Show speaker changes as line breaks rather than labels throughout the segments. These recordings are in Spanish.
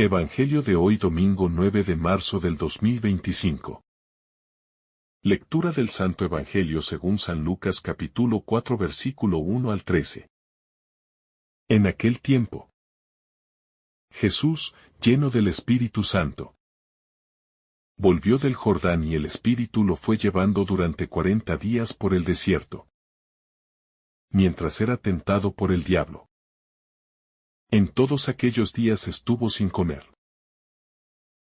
Evangelio de hoy domingo 9 de marzo del 2025. Lectura del Santo Evangelio según San Lucas capítulo 4 versículo 1 al 13. En aquel tiempo, Jesús, lleno del Espíritu Santo, volvió del Jordán y el Espíritu lo fue llevando durante 40 días por el desierto, mientras era tentado por el diablo. En todos aquellos días estuvo sin comer.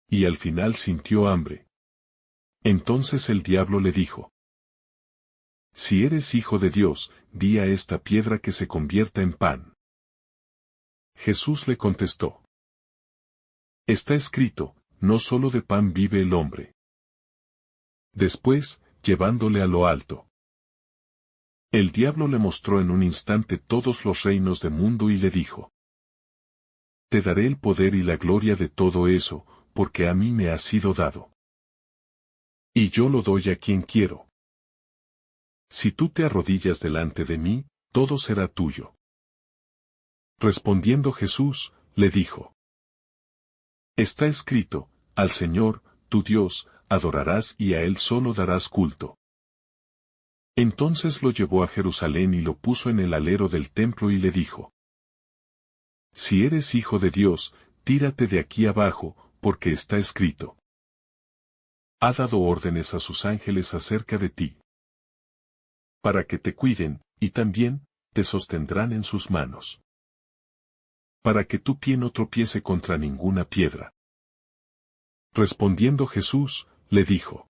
Y al final sintió hambre. Entonces el diablo le dijo: Si eres hijo de Dios, di a esta piedra que se convierta en pan. Jesús le contestó: Está escrito, no solo de pan vive el hombre. Después, llevándole a lo alto, el diablo le mostró en un instante todos los reinos del mundo y le dijo: Te daré el poder y la gloria de todo eso, porque a mí me ha sido dado. Y yo lo doy a quien quiero. Si tú te arrodillas delante de mí, todo será tuyo. Respondiendo Jesús, le dijo: Está escrito, al Señor, tu Dios, adorarás y a Él solo darás culto. Entonces lo llevó a Jerusalén y lo puso en el alero del templo y le dijo: Si eres hijo de Dios, tírate de aquí abajo, porque está escrito: Ha dado órdenes a sus ángeles acerca de ti, para que te cuiden, y también, te sostendrán en sus manos, para que tu pie no tropiece contra ninguna piedra. Respondiendo Jesús, le dijo: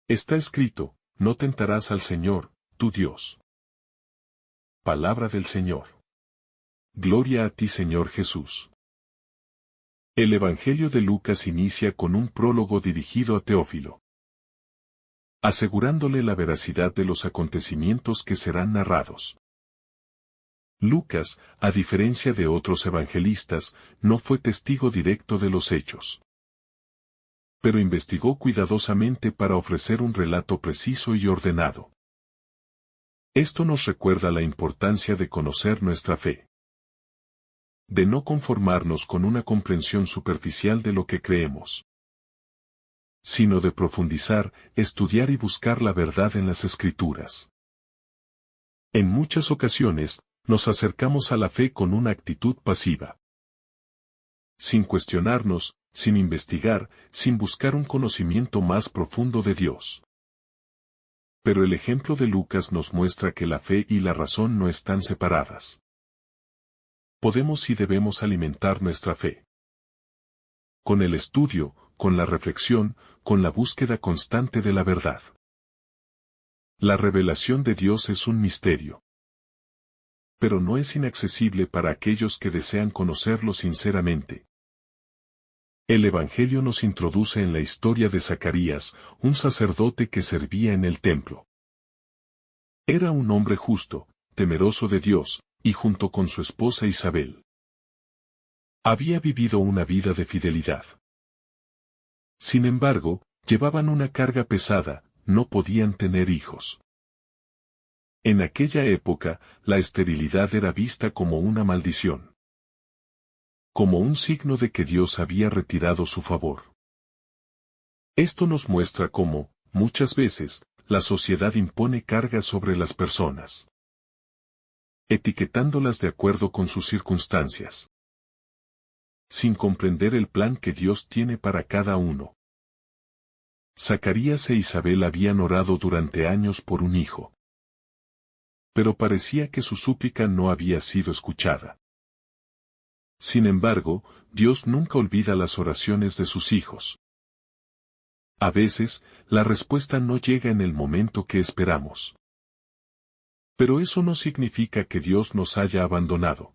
Está escrito, no tentarás al Señor, tu Dios. Palabra del Señor. Gloria a ti, Señor Jesús. El Evangelio de Lucas inicia con un prólogo dirigido a Teófilo, asegurándole la veracidad de los acontecimientos que serán narrados. Lucas, a diferencia de otros evangelistas, no fue testigo directo de los hechos, pero investigó cuidadosamente para ofrecer un relato preciso y ordenado. Esto nos recuerda la importancia de conocer nuestra fe, de no conformarnos con una comprensión superficial de lo que creemos, sino de profundizar, estudiar y buscar la verdad en las Escrituras. En muchas ocasiones, nos acercamos a la fe con una actitud pasiva, sin cuestionarnos, sin investigar, sin buscar un conocimiento más profundo de Dios. Pero el ejemplo de Lucas nos muestra que la fe y la razón no están separadas. Podemos y debemos alimentar nuestra fe con el estudio, con la reflexión, con la búsqueda constante de la verdad. La revelación de Dios es un misterio, pero no es inaccesible para aquellos que desean conocerlo sinceramente. El Evangelio nos introduce en la historia de Zacarías, un sacerdote que servía en el templo. Era un hombre justo, temeroso de Dios, y junto con su esposa Isabel, había vivido una vida de fidelidad. Sin embargo, llevaban una carga pesada, no podían tener hijos. En aquella época, la esterilidad era vista como una maldición, como un signo de que Dios había retirado su favor. Esto nos muestra cómo, muchas veces, la sociedad impone cargas sobre las personas, etiquetándolas de acuerdo con sus circunstancias, sin comprender el plan que Dios tiene para cada uno. Zacarías e Isabel habían orado durante años por un hijo, pero parecía que su súplica no había sido escuchada. Sin embargo, Dios nunca olvida las oraciones de sus hijos. A veces, la respuesta no llega en el momento que esperamos. Pero eso no significa que Dios nos haya abandonado.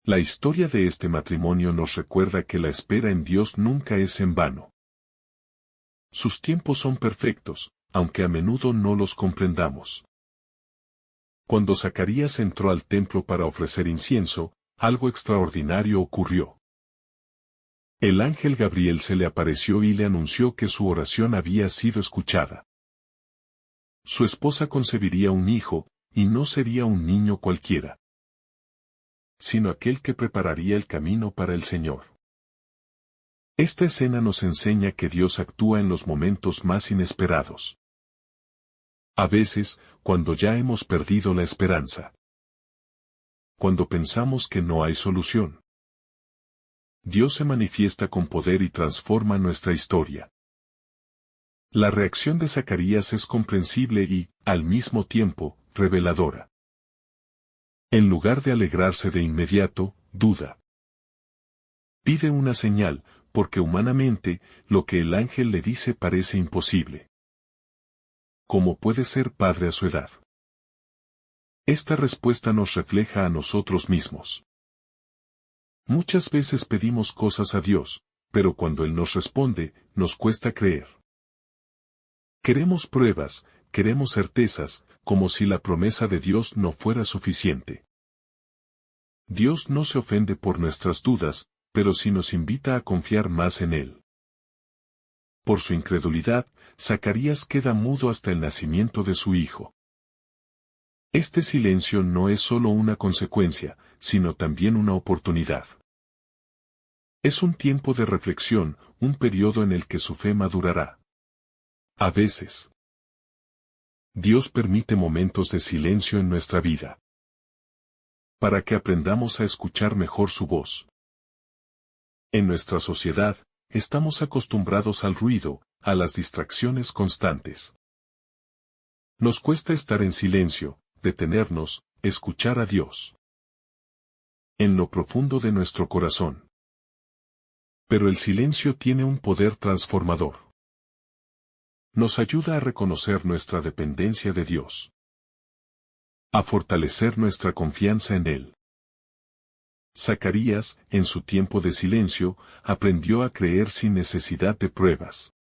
La historia de este matrimonio nos recuerda que la espera en Dios nunca es en vano. Sus tiempos son perfectos, aunque a menudo no los comprendamos. Cuando Zacarías entró al templo para ofrecer incienso, algo extraordinario ocurrió. El ángel Gabriel se le apareció y le anunció que su oración había sido escuchada. Su esposa concebiría un hijo, y no sería un niño cualquiera. sino aquel que prepararía el camino para el Señor. Esta escena nos enseña que Dios actúa en los momentos más inesperados. A veces, cuando ya hemos perdido la esperanza. Cuando pensamos que no hay solución. Dios se manifiesta con poder y transforma nuestra historia. La reacción de Zacarías es comprensible y, al mismo tiempo, reveladora. En lugar de alegrarse de inmediato, duda. Pide una señal, porque humanamente, lo que el ángel le dice parece imposible. ¿Cómo puede ser padre a su edad? Esta respuesta nos refleja a nosotros mismos. Muchas veces pedimos cosas a Dios, pero cuando Él nos responde, nos cuesta creer. Queremos pruebas, queremos certezas, como si la promesa de Dios no fuera suficiente. Dios no se ofende por nuestras dudas, pero sí nos invita a confiar más en Él. Por su incredulidad, Zacarías queda mudo hasta el nacimiento de su hijo. Este silencio no es solo una consecuencia, sino también una oportunidad. Es un tiempo de reflexión, un periodo en el que su fe madurará. A veces, Dios permite momentos de silencio en nuestra vida, para que aprendamos a escuchar mejor su voz. En nuestra sociedad, estamos acostumbrados al ruido, a las distracciones constantes. Nos cuesta estar en silencio, detenernos, escuchar a Dios. En lo profundo de nuestro corazón. Pero el silencio tiene un poder transformador. Nos ayuda a reconocer nuestra dependencia de Dios. A fortalecer nuestra confianza en Él. Zacarías, en su tiempo de silencio, aprendió a creer sin necesidad de pruebas.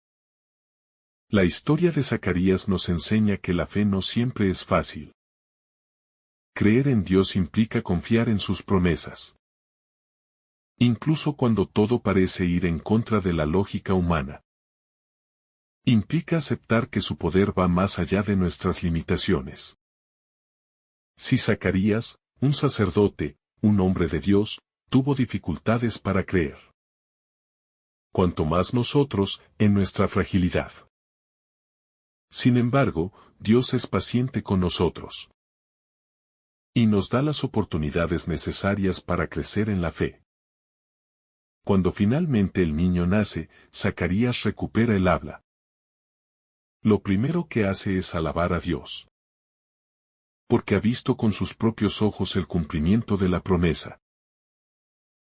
La historia de Zacarías nos enseña que la fe no siempre es fácil. Creer en Dios implica confiar en sus promesas. Incluso cuando todo parece ir en contra de la lógica humana. Implica aceptar que su poder va más allá de nuestras limitaciones. Si Zacarías, un sacerdote, un hombre de Dios, tuvo dificultades para creer. Cuanto más nosotros, en nuestra fragilidad. Sin embargo, Dios es paciente con nosotros. Y nos da las oportunidades necesarias para crecer en la fe. Cuando finalmente el niño nace, Zacarías recupera el habla. Lo primero que hace es alabar a Dios. Porque ha visto con sus propios ojos el cumplimiento de la promesa.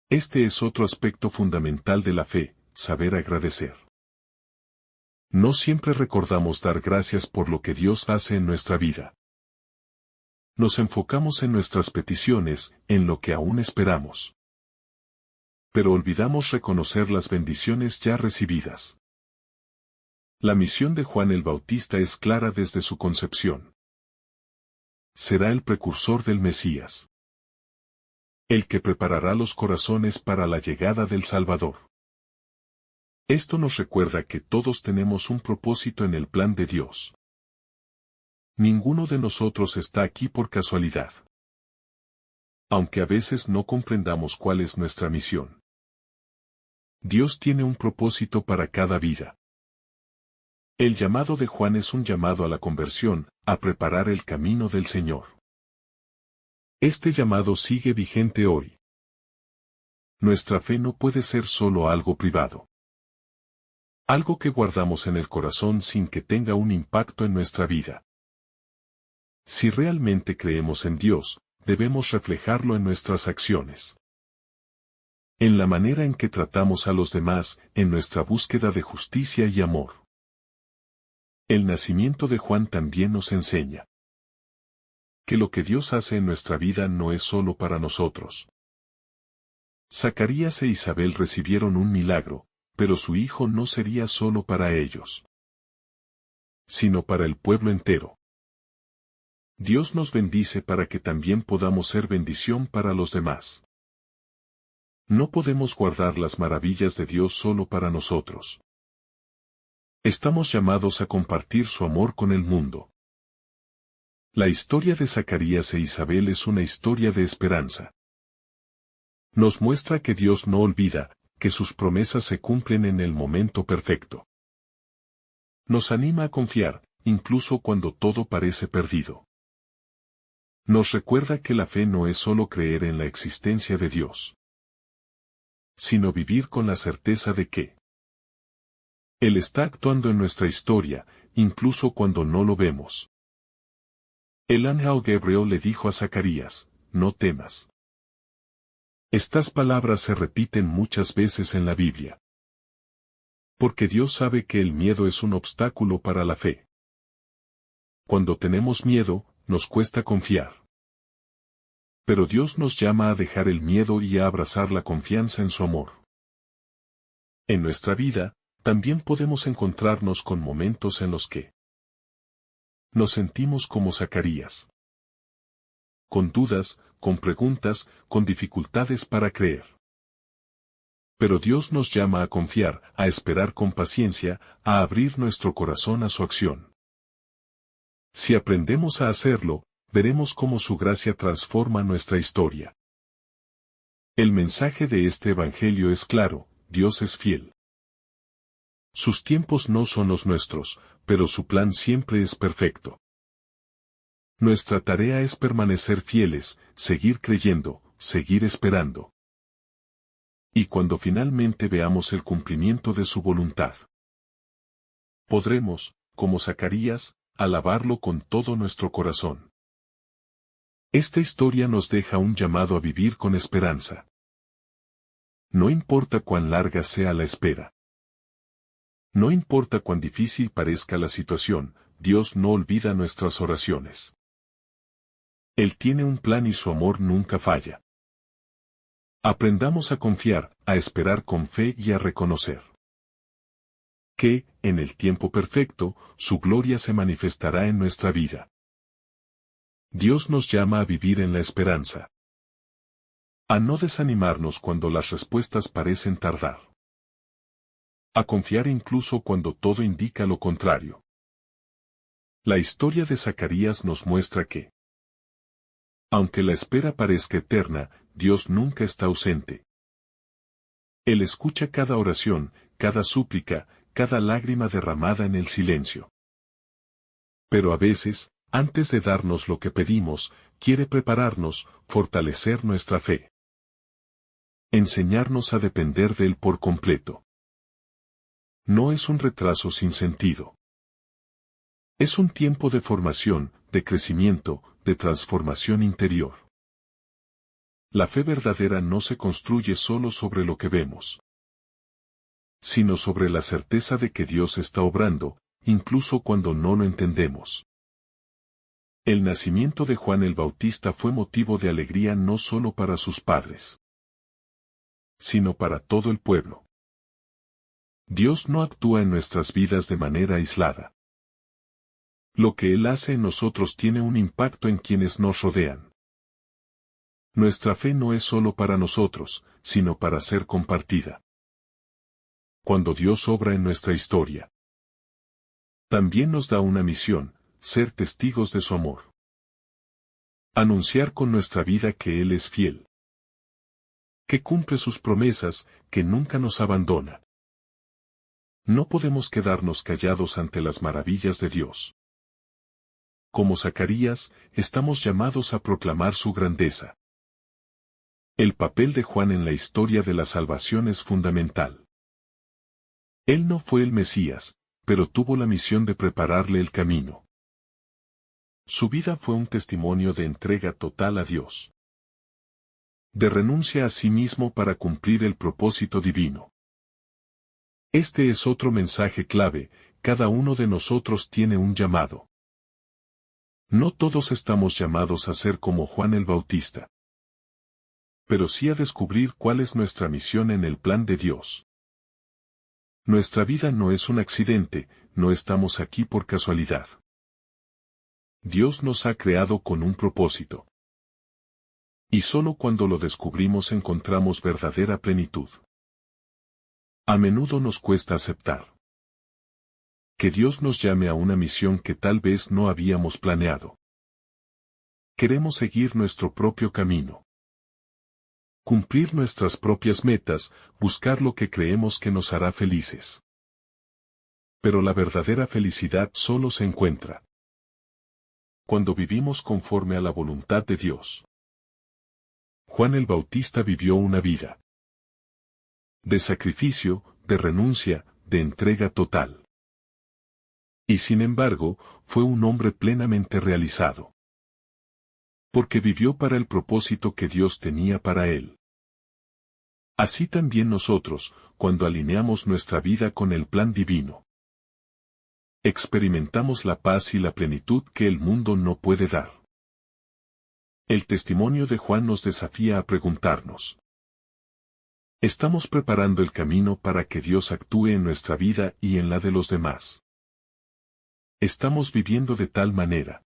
Este es otro aspecto fundamental de la fe, saber agradecer. No siempre recordamos dar gracias por lo que Dios hace en nuestra vida. Nos enfocamos en nuestras peticiones, en lo que aún esperamos. Pero olvidamos reconocer las bendiciones ya recibidas. La misión de Juan el Bautista es clara desde su concepción. Será el precursor del Mesías. El que preparará los corazones para la llegada del Salvador. Esto nos recuerda que todos tenemos un propósito en el plan de Dios. Ninguno de nosotros está aquí por casualidad. Aunque a veces no comprendamos cuál es nuestra misión. Dios tiene un propósito para cada vida. El llamado de Juan es un llamado a la conversión, a preparar el camino del Señor. Este llamado sigue vigente hoy. Nuestra fe no puede ser solo algo privado. Algo que guardamos en el corazón sin que tenga un impacto en nuestra vida. Si realmente creemos en Dios, debemos reflejarlo en nuestras acciones. En la manera en que tratamos a los demás, en nuestra búsqueda de justicia y amor. El nacimiento de Juan también nos enseña que lo que Dios hace en nuestra vida no es solo para nosotros. Zacarías e Isabel recibieron un milagro, pero su hijo no sería solo para ellos, sino para el pueblo entero. Dios nos bendice para que también podamos ser bendición para los demás. No podemos guardar las maravillas de Dios solo para nosotros. Estamos llamados a compartir su amor con el mundo. La historia de Zacarías e Isabel es una historia de esperanza. Nos muestra que Dios no olvida, que sus promesas se cumplen en el momento perfecto. Nos anima a confiar, incluso cuando todo parece perdido. Nos recuerda que la fe no es solo creer en la existencia de Dios, sino vivir con la certeza de que Él está actuando en nuestra historia, incluso cuando no lo vemos. El ángel Gabriel le dijo a Zacarías, no temas. Estas palabras se repiten muchas veces en la Biblia. Porque Dios sabe que el miedo es un obstáculo para la fe. Cuando tenemos miedo, nos cuesta confiar. Pero Dios nos llama a dejar el miedo y a abrazar la confianza en su amor. En nuestra vida, también podemos encontrarnos con momentos en los que nos sentimos como Zacarías. Con dudas, con preguntas, con dificultades para creer. Pero Dios nos llama a confiar, a esperar con paciencia, a abrir nuestro corazón a su acción. Si aprendemos a hacerlo, veremos cómo su gracia transforma nuestra historia. El mensaje de este Evangelio es claro, Dios es fiel. Sus tiempos no son los nuestros, pero su plan siempre es perfecto. Nuestra tarea es permanecer fieles, seguir creyendo, seguir esperando. Y cuando finalmente veamos el cumplimiento de su voluntad, podremos, como Zacarías, alabarlo con todo nuestro corazón. Esta historia nos deja un llamado a vivir con esperanza. No importa cuán larga sea la espera. No importa cuán difícil parezca la situación, Dios no olvida nuestras oraciones. Él tiene un plan y su amor nunca falla. Aprendamos a confiar, a esperar con fe y a reconocer que, en el tiempo perfecto, su gloria se manifestará en nuestra vida. Dios nos llama a vivir en la esperanza. A no desanimarnos cuando las respuestas parecen tardar. A confiar incluso cuando todo indica lo contrario. La historia de Zacarías nos muestra que, aunque la espera parezca eterna, Dios nunca está ausente. Él escucha cada oración, cada súplica, cada lágrima derramada en el silencio. Pero a veces, antes de darnos lo que pedimos, quiere prepararnos, fortalecer nuestra fe. Enseñarnos a depender de Él por completo. No es un retraso sin sentido. Es un tiempo de formación, de crecimiento, de transformación interior. La fe verdadera no se construye solo sobre lo que vemos, sino sobre la certeza de que Dios está obrando, incluso cuando no lo entendemos. El nacimiento de Juan el Bautista fue motivo de alegría no solo para sus padres, sino para todo el pueblo. Dios no actúa en nuestras vidas de manera aislada. Lo que Él hace en nosotros tiene un impacto en quienes nos rodean. Nuestra fe no es solo para nosotros, sino para ser compartida. Cuando Dios obra en nuestra historia, también nos da una misión, ser testigos de su amor. Anunciar con nuestra vida que Él es fiel, que cumple sus promesas, que nunca nos abandona. No podemos quedarnos callados ante las maravillas de Dios. Como Zacarías, estamos llamados a proclamar su grandeza. El papel de Juan en la historia de la salvación es fundamental. Él no fue el Mesías, pero tuvo la misión de prepararle el camino. Su vida fue un testimonio de entrega total a Dios, de renuncia a sí mismo para cumplir el propósito divino. Este es otro mensaje clave, cada uno de nosotros tiene un llamado. No todos estamos llamados a ser como Juan el Bautista, pero sí a descubrir cuál es nuestra misión en el plan de Dios. Nuestra vida no es un accidente, no estamos aquí por casualidad. Dios nos ha creado con un propósito. Y solo cuando lo descubrimos encontramos verdadera plenitud. A menudo nos cuesta aceptar que Dios nos llame a una misión que tal vez no habíamos planeado. Queremos seguir nuestro propio camino. cumplir nuestras propias metas, buscar lo que creemos que nos hará felices. Pero la verdadera felicidad solo se encuentra cuando vivimos conforme a la voluntad de Dios. Juan el Bautista vivió una vida de sacrificio, de renuncia, de entrega total. Y sin embargo, fue un hombre plenamente realizado. Porque vivió para el propósito que Dios tenía para él. Así también nosotros, cuando alineamos nuestra vida con el plan divino, experimentamos la paz y la plenitud que el mundo no puede dar. El testimonio de Juan nos desafía a preguntarnos: ¿estamos preparando el camino para que Dios actúe en nuestra vida y en la de los demás? ¿Estamos viviendo de tal manera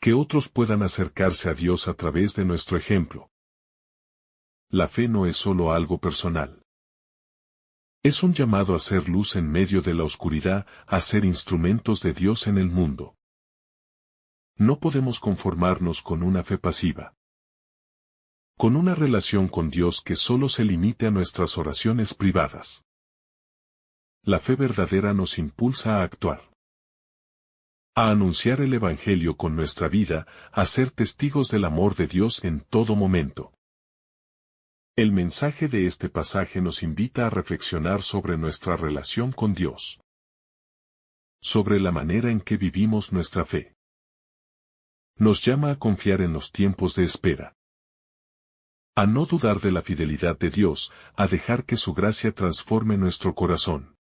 que otros puedan acercarse a Dios a través de nuestro ejemplo? La fe no es solo algo personal. Es un llamado a ser luz en medio de la oscuridad, a ser instrumentos de Dios en el mundo. No podemos conformarnos con una fe pasiva, con una relación con Dios que solo se limite a nuestras oraciones privadas. La fe verdadera nos impulsa a actuar, a anunciar el Evangelio con nuestra vida, a ser testigos del amor de Dios en todo momento. El mensaje de este pasaje nos invita a reflexionar sobre nuestra relación con Dios, sobre la manera en que vivimos nuestra fe. Nos llama a confiar en los tiempos de espera, a no dudar de la fidelidad de Dios, a dejar que su gracia transforme nuestro corazón.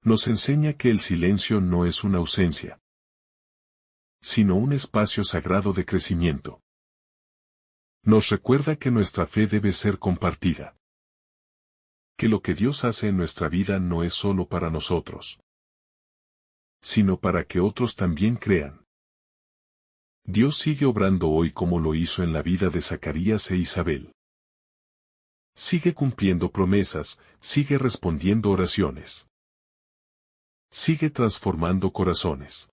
Nos enseña que el silencio no es una ausencia, sino un espacio sagrado de crecimiento. Nos recuerda que nuestra fe debe ser compartida, que lo que Dios hace en nuestra vida no es solo para nosotros, sino para que otros también crean. Dios sigue obrando hoy como lo hizo en la vida de Zacarías e Isabel. Sigue cumpliendo promesas, sigue respondiendo oraciones. Sigue transformando corazones.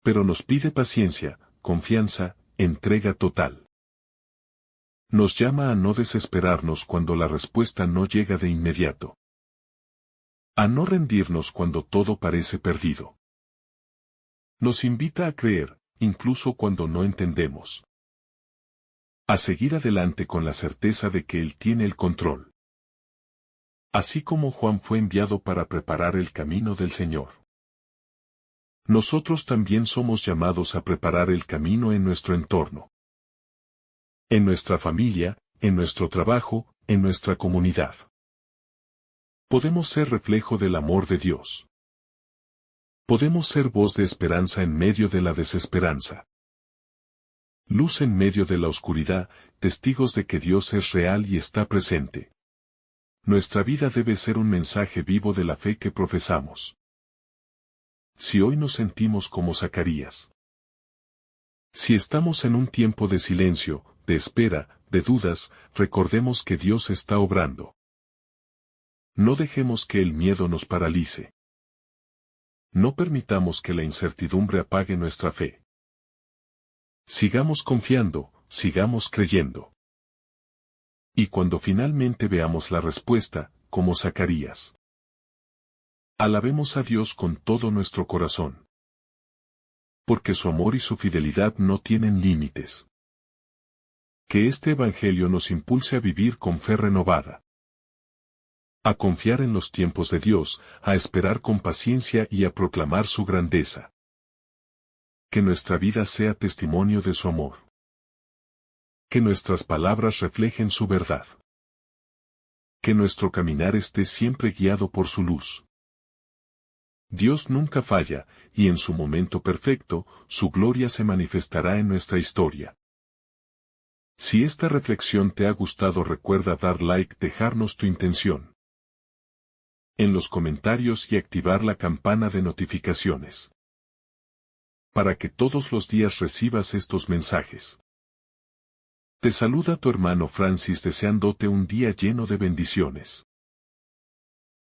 Pero nos pide paciencia, confianza, entrega total. Nos llama a no desesperarnos cuando la respuesta no llega de inmediato. A no rendirnos cuando todo parece perdido. Nos invita a creer, incluso cuando no entendemos. A seguir adelante con la certeza de que Él tiene el control. Así como Juan fue enviado para preparar el camino del Señor. Nosotros también somos llamados a preparar el camino en nuestro entorno. En nuestra familia, en nuestro trabajo, en nuestra comunidad. Podemos ser reflejo del amor de Dios. Podemos ser voz de esperanza en medio de la desesperanza. Luz en medio de la oscuridad, testigos de que Dios es real y está presente. Nuestra vida debe ser un mensaje vivo de la fe que profesamos. Si hoy nos sentimos como Zacarías, si estamos en un tiempo de silencio, de espera, de dudas, recordemos que Dios está obrando. No dejemos que el miedo nos paralice. No permitamos que la incertidumbre apague nuestra fe. Sigamos confiando, sigamos creyendo. Y cuando finalmente veamos la respuesta, como Zacarías, alabemos a Dios con todo nuestro corazón. Porque su amor y su fidelidad no tienen límites. Que este Evangelio nos impulse a vivir con fe renovada. A confiar en los tiempos de Dios, a esperar con paciencia y a proclamar su grandeza. Que nuestra vida sea testimonio de su amor. Que nuestras palabras reflejen su verdad. Que nuestro caminar esté siempre guiado por su luz. Dios nunca falla, y en su momento perfecto, su gloria se manifestará en nuestra historia. Si esta reflexión te ha gustado, recuerda dar like, dejarnos tu intención en los comentarios y activar la campana de notificaciones, para que todos los días recibas estos mensajes. Te saluda tu hermano Francis deseándote un día lleno de bendiciones.